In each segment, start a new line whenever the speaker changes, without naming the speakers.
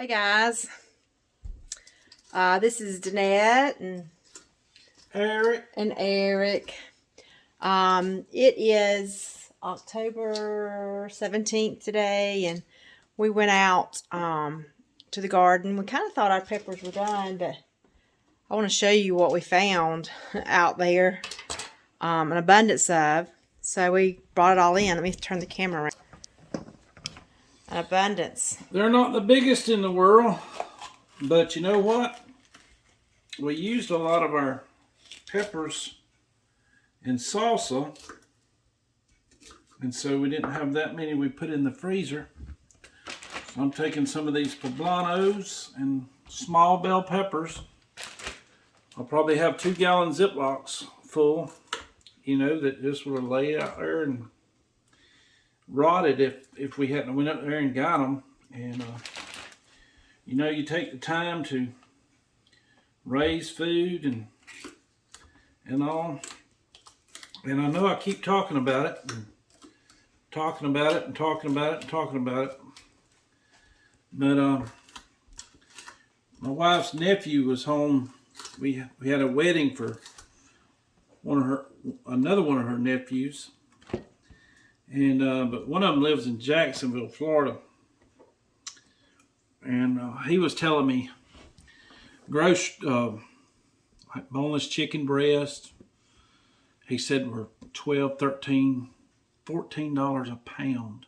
Hey guys, this is Danette and Eric. It is October 17th today, and we went out to the garden. We kind of thought our peppers were done, but I want to show you what we found out there, an abundance of. So we brought it all in. Let me turn the camera around. An abundance.
They're not the biggest in the world, but you know what? We used a lot of our peppers in salsa, and so we didn't have that many we put in the freezer. So I'm taking some of these poblanos and small bell peppers. I'll probably have 2-gallon Ziplocs full, you know, that just would have laid out there and rotted if we hadn't went up there and got them. And you know, you take the time to raise food and all, and I know I keep talking about it and talking about it and talking about it and talking about it, but my wife's nephew was home. We had a wedding for another one of her nephews. And but one of them lives in Jacksonville, Florida, and he was telling me like boneless chicken breast, he said were $12, $13, $14 a pound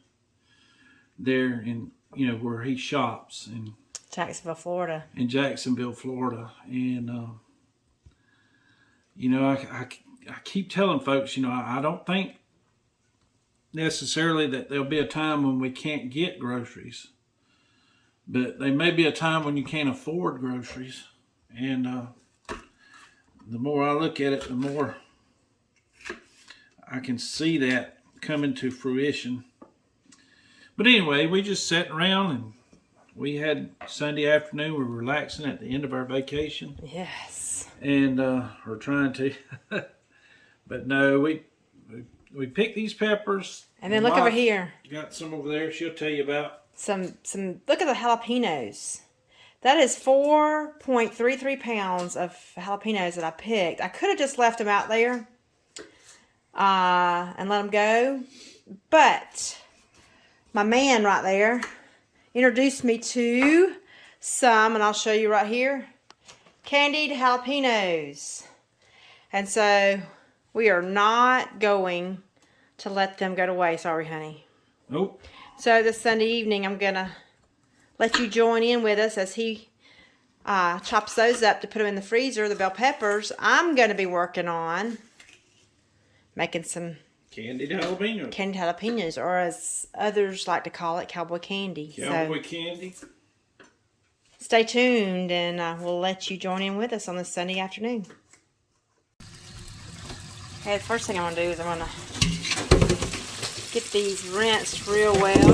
there in, you know, where he shops in
Jacksonville, Florida.
And you know, I keep telling folks, you know, I don't think necessarily that there'll be a time when we can't get groceries, but there may be a time when you can't afford groceries. And the more I look at it, the more I can see that coming to fruition. But anyway, we just sat around and we had Sunday afternoon. We were relaxing at the end of our vacation.
Yes.
And we're trying to, but no, we picked these peppers.
And then look over here.
Got some over there. She'll tell you about.
Some. Look at the jalapenos. That is 4.33 pounds of jalapenos that I picked. I could have just left them out there and let them go. But my man right there introduced me to some, and I'll show you right here, candied jalapenos. And so we are not going to let them go to waste, are we, honey?
Nope.
So this Sunday evening, I'm going to let you join in with us as he chops those up to put them in the freezer, the bell peppers. I'm going to be working on making some
candied jalapenos.
Candied jalapenos, or as others like to call it, cowboy candy.
Cowboy candy.
Stay tuned, and we'll let you join in with us on this Sunday afternoon. Okay, the first thing I'm going to do is I'm going to get these rinsed real well.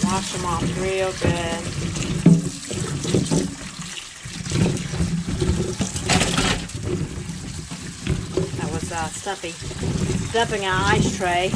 Wash them off real good. That was Stuffy dumping an ice tray.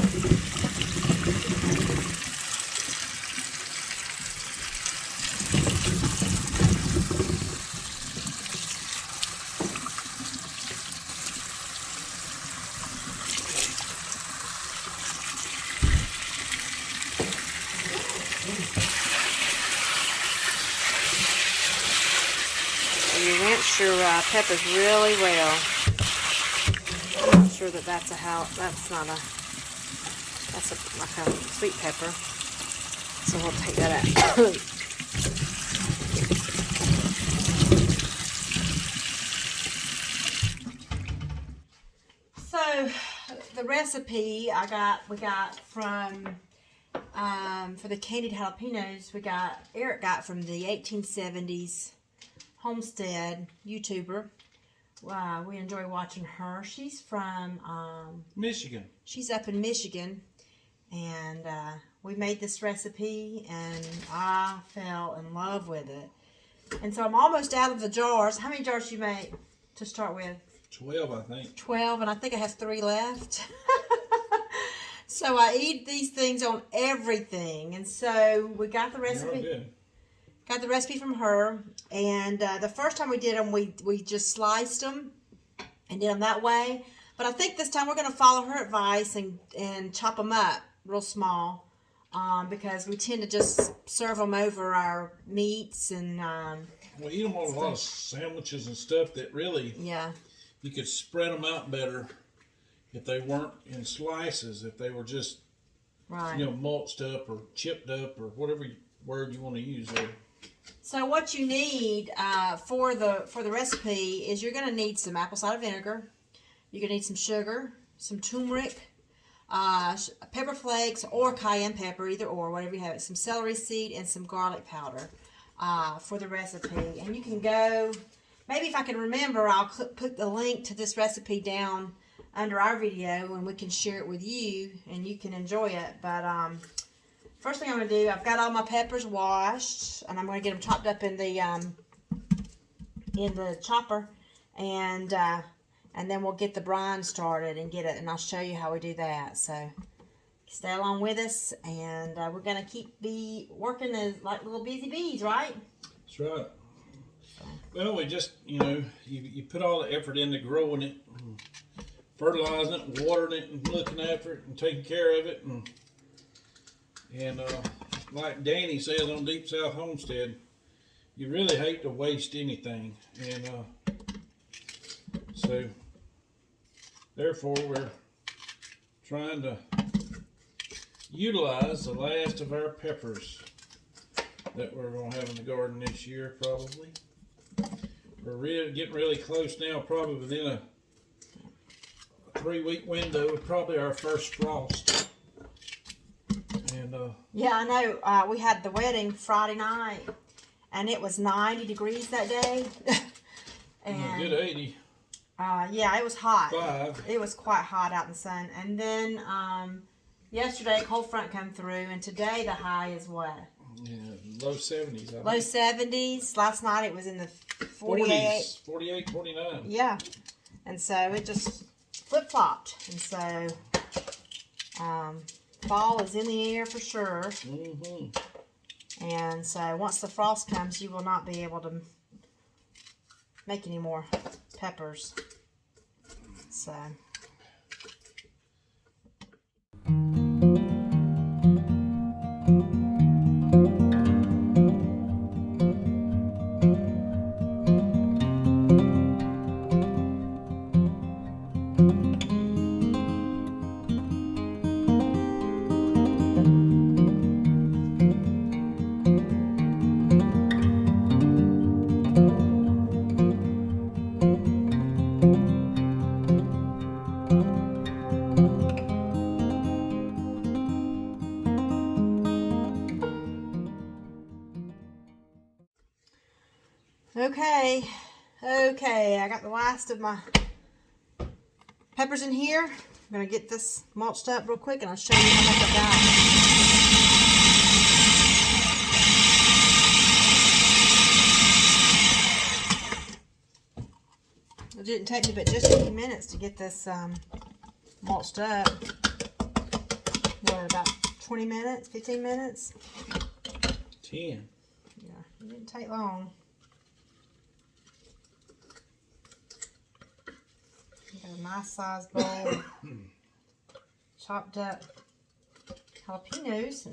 You rinse your peppers really well. I'm not sure that that's like a sweet pepper. So we'll take that out. So the recipe we got from for the candied jalapenos, Eric got from the 1870s Homestead YouTuber. We enjoy watching her. She's from
Michigan.
She's up in Michigan, and we made this recipe, and I fell in love with it. And so I'm almost out of the jars. How many jars you made to start with?
12, I think.
12, and I think I have 3 left. So I eat these things on everything, and so we got the recipe.
Good.
Got the recipe from her, and the first time we did them, we just sliced them and did them that way. But I think this time we're going to follow her advice and chop them up real small, because we tend to just serve them over our meats and.
We eat them on a lot of sandwiches and stuff that really.
Yeah.
You could spread them out better if they weren't in slices. If they were just,
right,
mulched up or chipped up or whatever word you want to use there.
So what you need for the recipe is you're going to need some apple cider vinegar. You're going to need some sugar, some turmeric, pepper flakes or cayenne pepper, either or, whatever you have. Some celery seed and some garlic powder for the recipe. And you can go. Maybe if I can remember, I'll put the link to this recipe down under our video and we can share it with you and you can enjoy it. But first thing I'm going to do, I've got all my peppers washed and I'm going to get them chopped up in the chopper, and then we'll get the brine started and get it, and I'll show you how we do that. So stay along with us, and we're going to keep working as like little busy bees, right?
That's right. Well, we just, you put all the effort into growing it, and fertilizing it, and watering it, and looking after it, and taking care of it, and like Danny says on Deep South Homestead, you really hate to waste anything, and so therefore we're trying to utilize the last of our peppers that we're going to have in the garden this year, probably. We're getting really close now, probably within a 3-week window, probably our first frost. And
yeah, I know. We had the wedding Friday night, and it was 90 degrees that day.
And a good 80.
Yeah, it was hot.
5.
It was quite hot out in the sun. And then yesterday, a cold front come through, and today the high is what?
Yeah, low 70s.
Low 70s. Last night it was in the 48.
48, 49.
Yeah. And so it just flip-flopped. And so fall is in the air for sure. Mm-hmm. And so once the frost comes, you will not be able to make any more peppers. So... Okay, I got the last of my peppers in here. I'm going to get this mulched up real quick and I'll show you how much I've got. It didn't take me but just a few minutes to get this mulched up. What, about 20 minutes, 15 minutes?
10.
Yeah, it didn't take long. Got a nice sized bowl, chopped up jalapenos.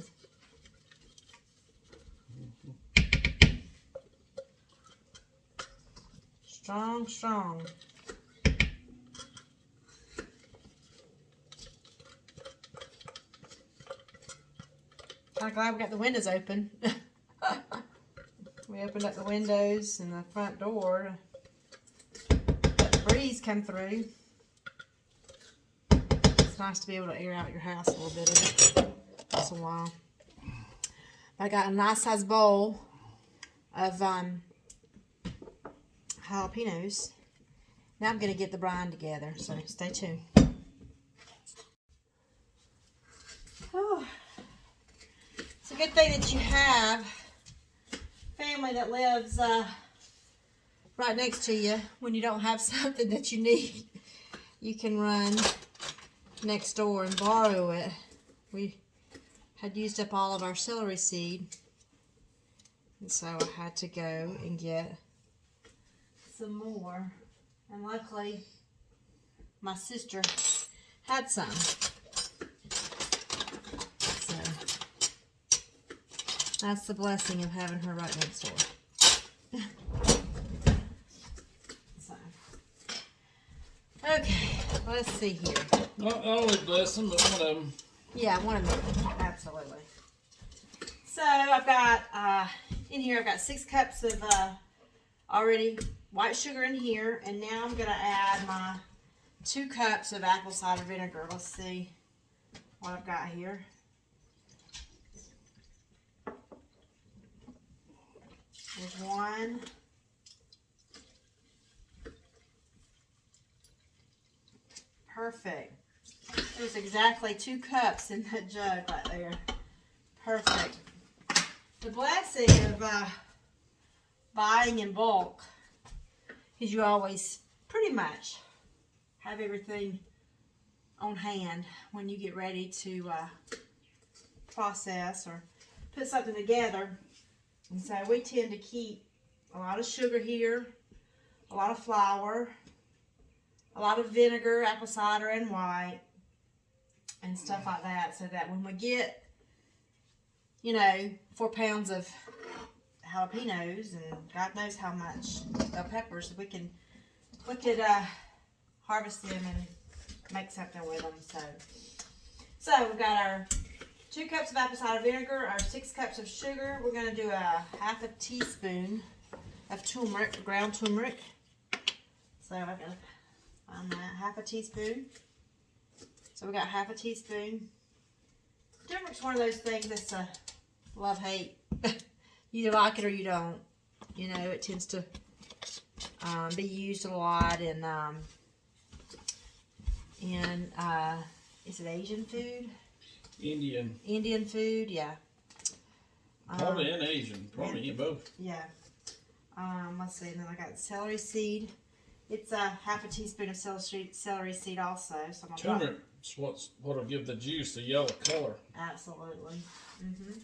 Strong, strong. Kind of glad we got the windows open. We opened up the windows and the front door. Let the breeze come through. It's nice to be able to air out your house a little bit once in a while. I got a nice sized bowl of jalapenos. Now I'm going to get the brine together, so stay tuned. Oh, it's a good thing that you have family that lives right next to you when you don't have something that you need. You can run next door and borrow it. We had used up all of our celery seed, and so I had to go and get some more. And luckily, my sister had some. So that's the blessing of having her right next door. So, okay, let's see here.
Not only blessing, but one of them.
Yeah, one of them, absolutely. So I've got, in here I've got 6 cups of already white sugar in here, and now I'm going to add my 2 cups of apple cider vinegar. Let's see what I've got here. There's 1. Perfect. There's exactly 2 cups in that jug right there. Perfect. The blessing of buying in bulk is you always pretty much have everything on hand when you get ready to process or put something together. And so we tend to keep a lot of sugar here, a lot of flour, a lot of vinegar, apple cider, and white, and stuff like that, so that when we get, 4 pounds of jalapenos and God knows how much bell peppers, we could harvest them and make something with them. So we've got our 2 cups of apple cider vinegar, our 6 cups of sugar. We're going to do a half a teaspoon of turmeric, ground turmeric. So I've got to find that, half a teaspoon. So we got half a teaspoon. Turmeric's one of those things that's a love-hate. You either like it or you don't. It tends to be used a lot in is it Asian food? Indian food, yeah.
Probably in Asian. Probably in both.
Yeah. Let's see. And then I got celery seed. It's a half a teaspoon of celery seed also. So
Turmeric's what'll give the juice the yellow color.
Absolutely. Mm-hmm.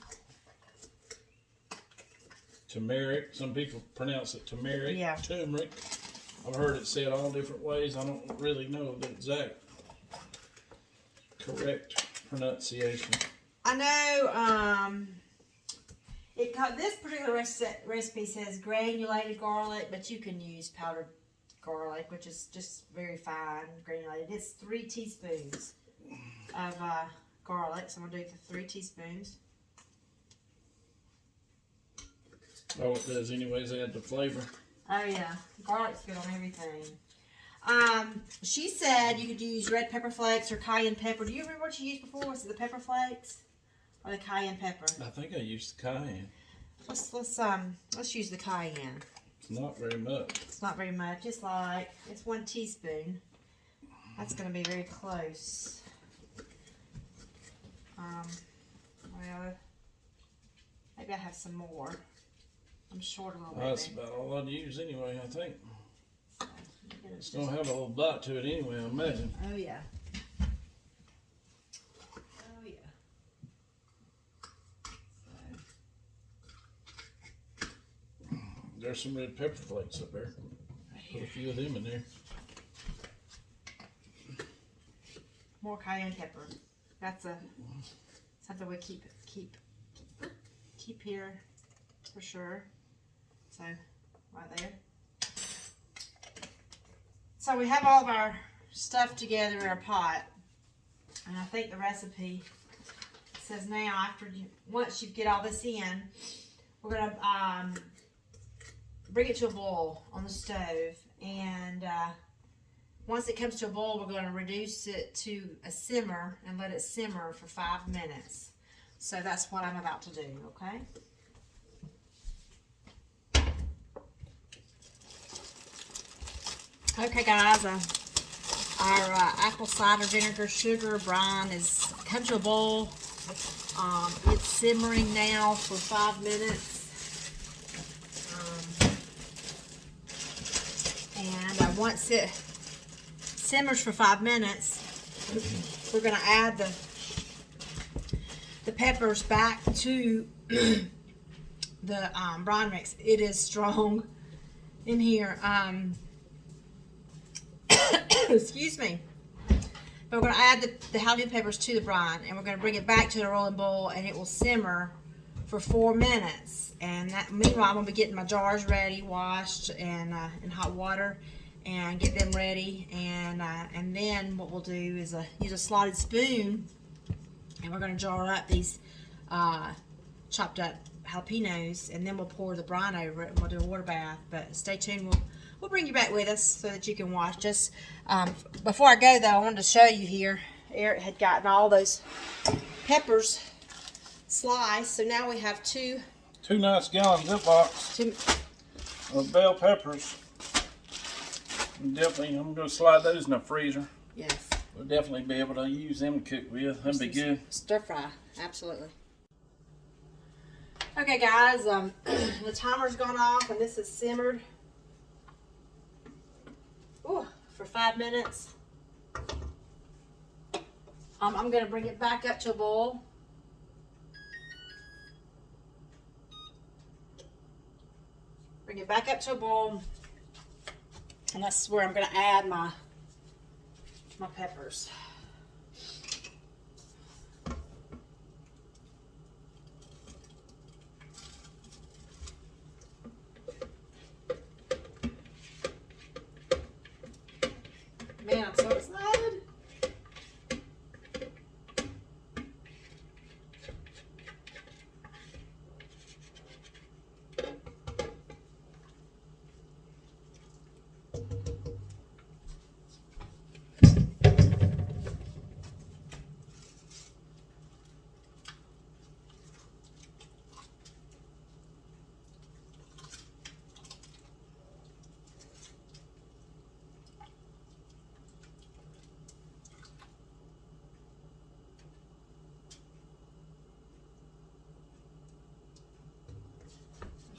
Turmeric. Some people pronounce it turmeric.
Yeah.
Turmeric. I've heard it said all different ways. I don't really know the exact correct pronunciation.
I know this particular recipe says granulated garlic, but you can use powdered garlic, which is just very fine granulated. It's 3 teaspoons of garlic, so I'm going to do 3 teaspoons.
Oh, it does anyways, add the flavor.
Oh yeah, garlic's good on everything. She said you could use red pepper flakes or cayenne pepper. Do you remember what you used before? Was it the pepper flakes or the cayenne pepper?
I think I used the cayenne.
Let's use the cayenne.
It's not very much.
It's not very much. It's 1 teaspoon. That's going to be very close. Well, maybe I have some more. I'm short a little bit.
That's about all I'd use anyway, I think. It's going to have a little bite to it anyway, I imagine.
Oh, yeah. Oh, yeah.
There's some red pepper flakes up there. Put a few of them in there.
More cayenne pepper. That's something we keep here for sure. So, right there. So we have all of our stuff together in our pot, and I think the recipe says now once you get all this in, we're gonna bring it to a boil on the stove, and once it comes to a boil, we're going to reduce it to a simmer and let it simmer for 5 minutes. So that's what I'm about to do, okay? Okay, guys, our apple cider vinegar sugar brine is come to a boil. It's simmering now for 5 minutes. once it simmers for 5 minutes, we're going to add the peppers back to the brine mix. It is strong in here. Excuse me. But we're going to add the jalapeno peppers to the brine, and we're going to bring it back to the rolling boil, and it will simmer for 4 minutes. And meanwhile, I'm going to be getting my jars ready, washed, and in hot water, and get them ready. And then what we'll do is use a slotted spoon, and we're going to jar up these chopped up jalapenos, and then we'll pour the brine over it, and we'll do a water bath. But stay tuned. We'll bring you back with us so that you can watch. Just before I go, though, I wanted to show you here. Eric had gotten all those peppers sliced, so now we have two
nice gallon Ziplocs of bell peppers. Definitely, I'm going to slide those in the freezer.
Yes.
We'll definitely be able to use them to cook with. That'd be good.
Stir fry, absolutely. Okay, guys, the timer's gone off, and this is simmered for 5 minutes. I'm going to bring it back up to a boil. Bring it back up to a boil, and that's where I'm going to add my peppers. Man, I'm so excited.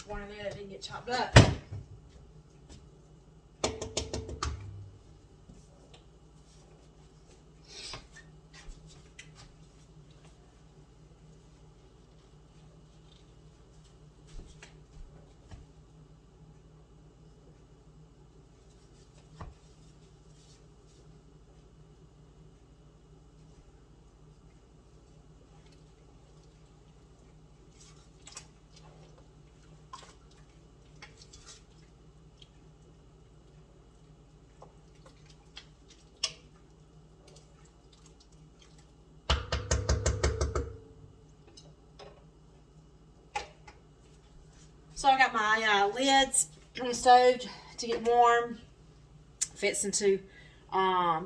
One in there that didn't get chopped up. So I got my lids on the stove to get warm. Fixing to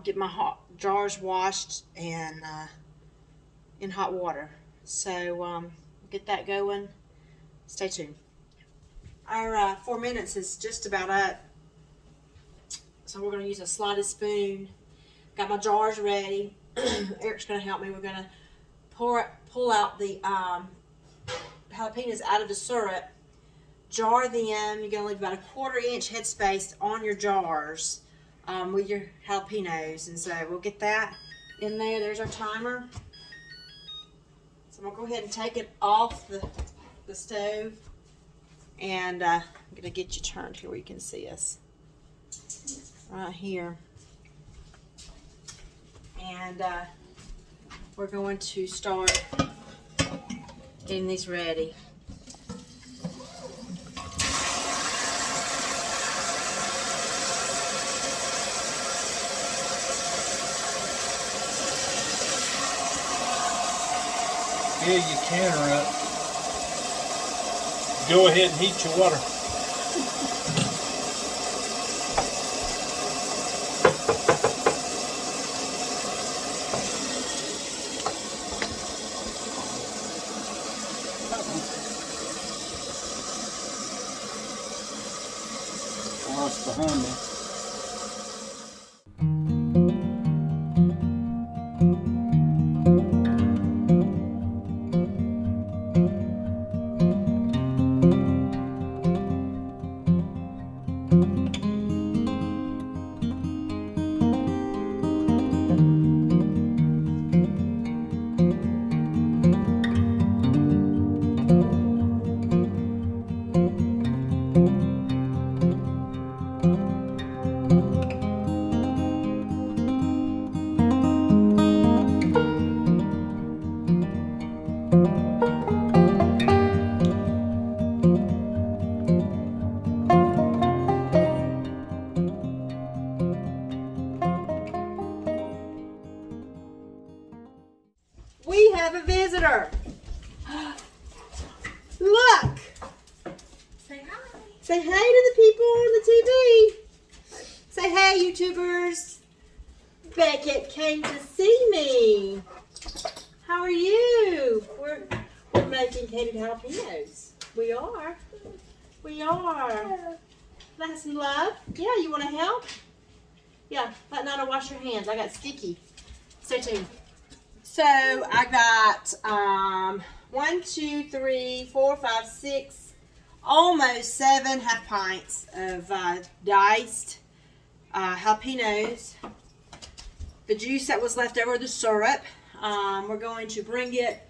get my hot jars washed and in hot water. So get that going. Stay tuned. Our 4 minutes is just about up. So we're going to use a slotted spoon. Got my jars ready. Eric's going to help me. We're going to pull out the jalapenos out of the syrup. Jar them. You're going to leave about a 1/4 inch headspace on your jars with your jalapenos. And so we'll get that in there. There's our timer. So I'm going to go ahead and take it off the stove. And I'm going to get you turned here where you can see us. Right here. And we're going to start getting these ready.
Yeah, you can her up. Go ahead and heat your water. Oh, it's behind me.
We have a visitor. Look.
Say hi.
Say hi to the people on the TV. Say hey, YouTubers. Beckett came to see me. How are you? We're making candied jalapenos. We are. We are. That's some love. Yeah, you want to help? Yeah, let Nana wash your hands. I got sticky. Stay tuned. So I got 1, 2, 3, 4, 5, 6, almost 7 half pints of diced jalapenos. The juice that was left over, the syrup. We're going to bring it,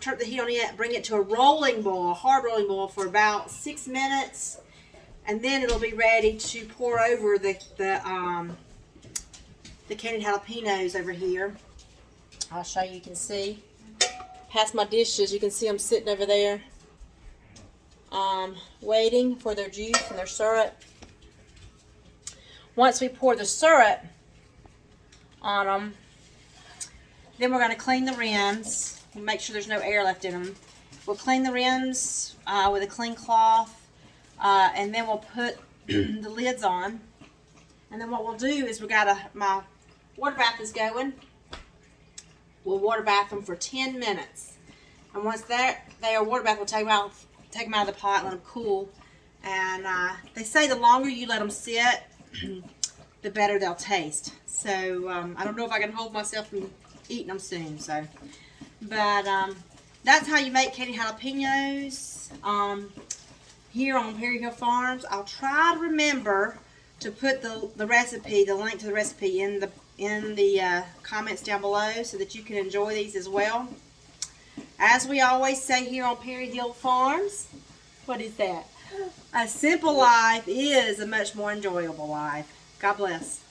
turn up the heat on it, bring it to a rolling boil, a hard rolling boil for about 6 minutes, and then it'll be ready to pour over the candied jalapenos over here. I'll show you. You can see past my dishes. You can see them sitting over there, waiting for their juice and their syrup. Once we pour the syrup on them, then we're going to clean the rims and make sure there's no air left in them. We'll clean the rims with a clean cloth, and then we'll put the lids on. And then what we'll do is my water bath is going. We'll water bath them for 10 minutes. And once they are water bath, we'll take them out of the pot, let them cool. And they say the longer you let them sit, the better they'll taste. So I don't know if I can hold myself from eating them soon. But that's how you make candied jalapenos here on Perry Hill Farms. I'll try to remember to put the recipe, the link to the recipe in the comments down below so that you can enjoy these as well. As we always say here on Perry Hill Farms, what is that? A simple life is a much more enjoyable life. God bless.